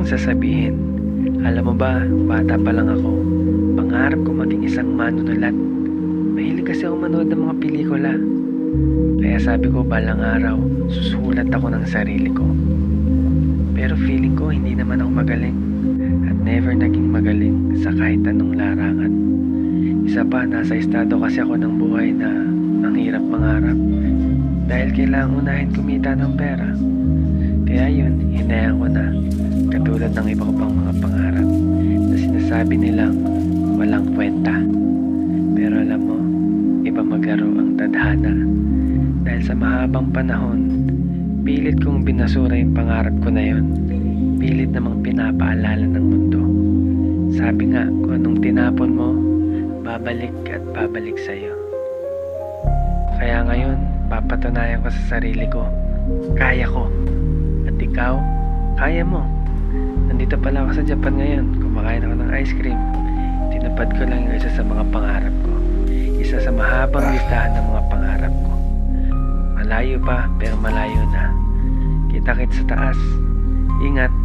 kong sasabihin. Alam mo ba, bata pa lang ako, pangarap ko maging isang manunulat. Mahilig kasi ako manood ng mga pelikula. Kaya sabi ko balang araw, susulat ako ng sarili ko. Pero feeling ko hindi naman ako magaling. At never naging magaling sa kahit anong larangan. Isa pa, nasa estado kasi ako ng buhay na ang hirap mangarap. Dahil kailangan unahin kumita ng pera. Kaya yun, hinayaan ko na. Katulad ng iba ko pang mga pangarap na sinasabi nilang walang kwenta. Pero alam mo, iba maglaro ang tadhana. Dahil sa mahabang panahon, pilit kong binasura yung pangarap ko na yun. Pilit namang pinapaalala ng mundo. Sabi nga, kung anong tinapon mo, babalik at babalik sa'yo. Kaya ngayon, papatunayan ko sa sarili ko, kaya ko. At ikaw, kaya mo. Nandito pala ako sa Japan ngayon, kumakain ako ng ice cream. Tinupad ko lang yung isa sa mga pangarap ko. Isa sa mahabang listahan ng mga pangarap ko. Malayo pa, pero malayo na. Kita-kits sa taas. Ingat.